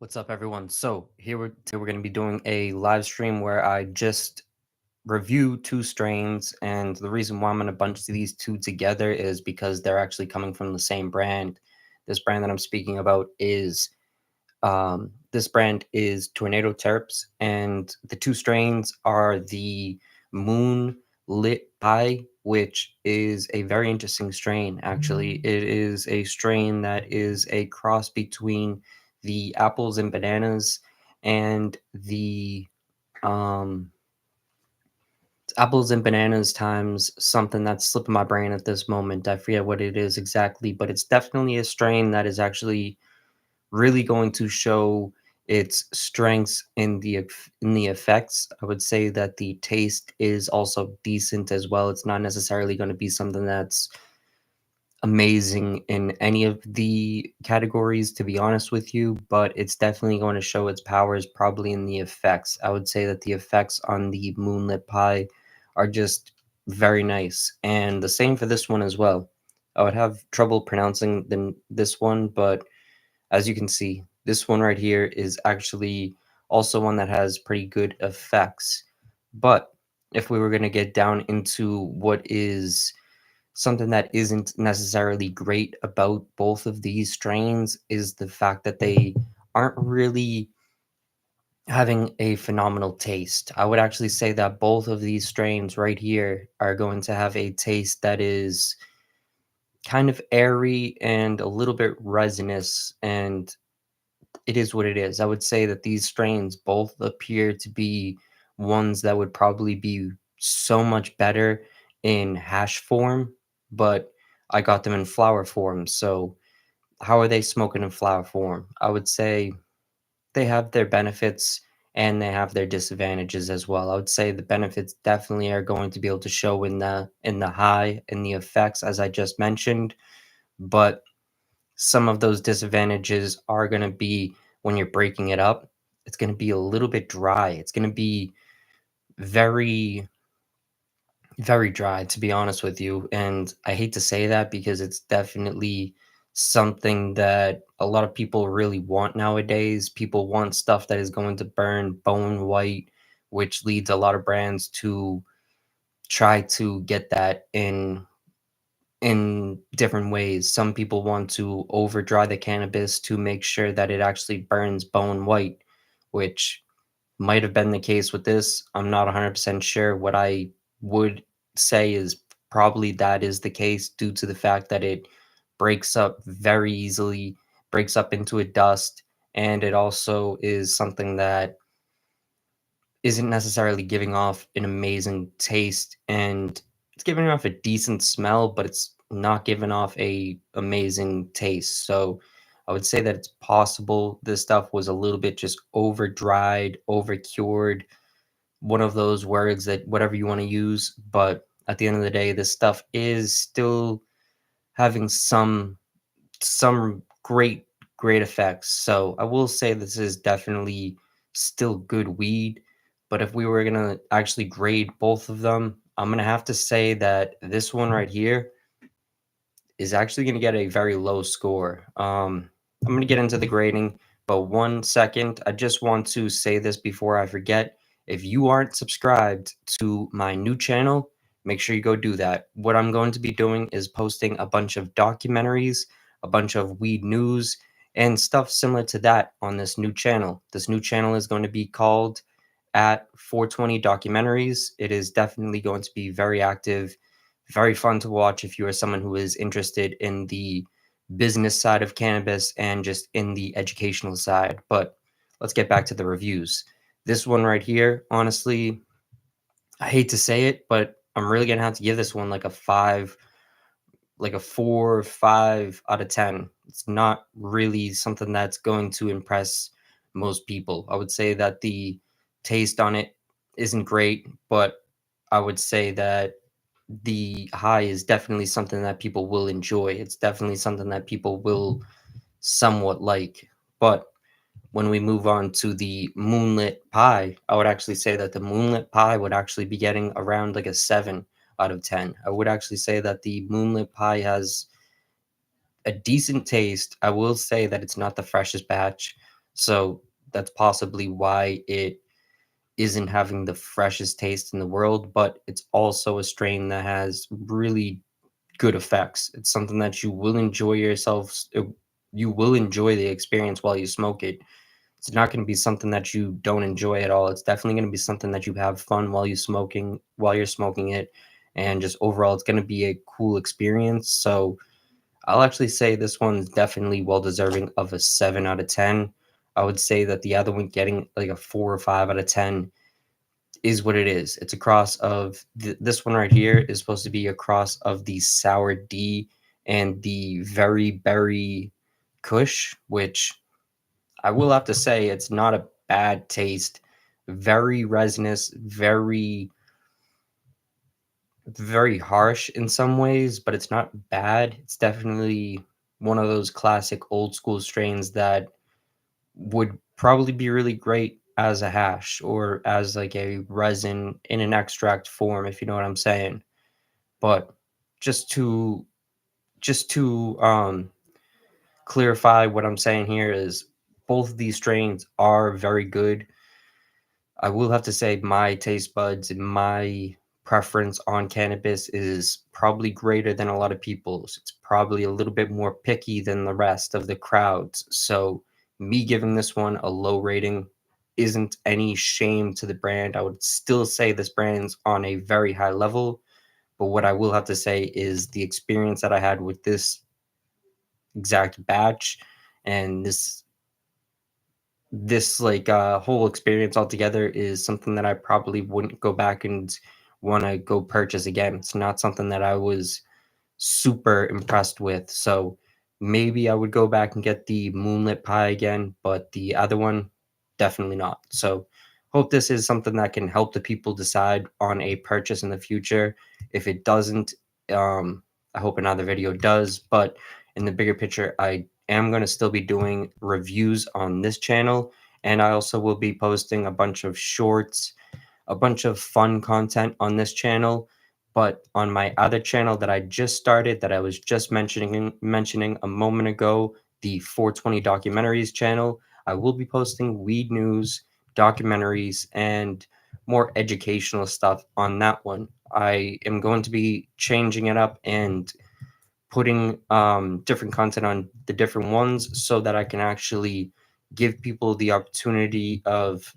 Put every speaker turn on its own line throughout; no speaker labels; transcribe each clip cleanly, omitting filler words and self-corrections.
What's up, everyone? So we're going to be doing a live stream where I just review two strains, and the reason why I'm going to bunch these two together is because they're actually coming from the same brand. This brand that I'm speaking about is Tornado Terps, and the two strains are the Moonlit Pie, which is a very interesting strain. Actually, it is a strain that is a cross between the apples and bananas and the um, apples and bananas times something that's slipping my brain at this moment. I forget what it is exactly, but it's definitely a strain that is actually really going to show its strengths in the effects. I would say that the taste is also decent as well. It's not necessarily going to be something that's amazing in any of the categories, to be honest with you, but it's definitely going to show its powers probably in the effects. I would say that the effects on the Moonlit Pie are just very nice, and the same for this one as well. I would have trouble pronouncing this one, but as you can see, this one right here is actually also one that has pretty good effects. But if we were going to get down into what is something that isn't necessarily great about both of these strains is the fact that they aren't really having a phenomenal taste. I would actually say that both of these strains right here are going to have a taste that is kind of airy and a little bit resinous, and it is what it is. I would say that these strains both appear to be ones that would probably be so much better in hash form, but I got them in flower form. So, how are they smoking in flower form? I would say they have their benefits and they have their disadvantages as well. I would say the benefits definitely are going to be able to show in the high in the effects as I just mentioned, but some of those disadvantages are going to be when you're breaking it up, it's going to be a little bit dry. It's going to be very, very dry, to be honest with you. And I hate to say that because it's definitely something that a lot of people really want nowadays. People want stuff that is going to burn bone white, which leads a lot of brands to try to get that in different ways. Some people want to over dry the cannabis to make sure that it actually burns bone white, which might have been the case with this. I'm not 100% sure. What I would say is probably that is the case due to the fact that it breaks up very easily, breaks up into a dust, and it also is something that isn't necessarily giving off an amazing taste, and it's giving off a decent smell, but it's not giving off a amazing taste. So I would say that it's possible this stuff was a little bit just over dried, over cured, one of those words that whatever you want to use. But at the end of the day, this stuff is still having some great effects. So I will say this is definitely still good weed, but if we were gonna actually grade both of them, I'm gonna have to say that this one right here is actually gonna get a very low score. I'm gonna get into the grading, but 1 second, I just want to say this before I forget. If you aren't subscribed to my new channel, make sure you go do that. What I'm going to be doing is posting a bunch of documentaries, a bunch of weed news, and stuff similar to that on this new channel. This new channel is going to be called at 420 Documentaries. It is definitely going to be very active, very fun to watch if you are someone who is interested in the business side of cannabis and just in the educational side. But let's get back to the reviews. This one right here, honestly, I hate to say it, but I'm really gonna have to give this one like a five, like a 4 or 5 out of 10. It's not really something that's going to impress most people. I would say that the taste on it isn't great, but I would say that the high is definitely something that people will enjoy. It's definitely something that people will somewhat like. But when we move on to the moonlit pie, I would actually say that the moonlit pie would actually be getting around like a 7 out of 10. I would actually say that the moonlit pie has a decent taste. I will say that it's not the freshest batch. So that's possibly why it isn't having the freshest taste in the world, but it's also a strain that has really good effects. It's something that you will enjoy you will enjoy the experience while you smoke it. It's not going to be something that you don't enjoy at all. It's definitely going to be something that you have fun while you're smoking it, and just overall it's going to be a cool experience. So I'll actually say this one's definitely well deserving of a 7 out of 10. I would say that the other one getting like a 4 or 5 out of 10 is what it is. It's a cross of this one right here is supposed to be a cross of the Sour D and the Very Berry Kush, which I will have to say it's not a bad taste. Very resinous, very harsh in some ways, but it's not bad. It's definitely one of those classic old school strains that would probably be really great as a hash or as like a resin in an extract form, if you know what I'm saying. But just to just to clarify what I'm saying here is both of these strains are very good. I will have to say my taste buds and my preference on cannabis is probably greater than a lot of people's. It's probably a little bit more picky than the rest of the crowds. So, me giving this one a low rating isn't any shame to the brand. I would still say this brand's on a very high level. But what I will have to say is the experience that I had with this exact batch and this like whole experience altogether is something that I probably wouldn't go back and want to go purchase again. It's not something that I was super impressed with. So maybe I would go back and get the Moonlit Pie again, but the other one, definitely not. So hope this is something that can help the people decide on a purchase in the future. If it doesn't, I hope another video does. But in the bigger picture, I am going to still be doing reviews on this channel. And I also will be posting a bunch of shorts, a bunch of fun content on this channel, but on my other channel that I just started that I was just mentioning a moment ago, the 420 documentaries channel, I will be posting weed news, documentaries, and more educational stuff on that one. I am going to be changing it up and putting different content on the different ones so that I can actually give people the opportunity of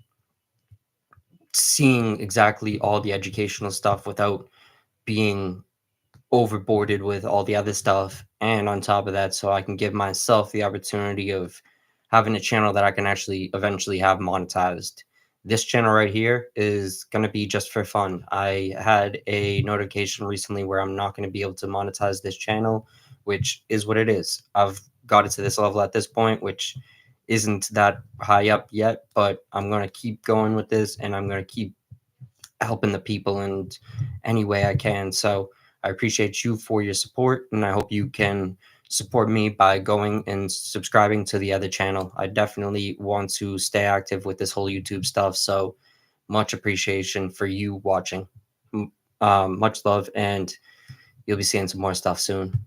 seeing exactly all the educational stuff without being overboarded with all the other stuff. And on top of that, so I can give myself the opportunity of having a channel that I can actually eventually have monetized. This channel right here is going to be just for fun. I had a notification recently where I'm not going to be able to monetize this channel, which is what it is. I've got it to this level at this point, which isn't that high up yet, but I'm going to keep going with this and I'm going to keep helping the people in any way I can. So I appreciate you for your support, and I hope you can support me by going and subscribing to the other channel. I definitely want to stay active with this whole YouTube stuff. So much appreciation for you watching. Much love, and you'll be seeing some more stuff soon.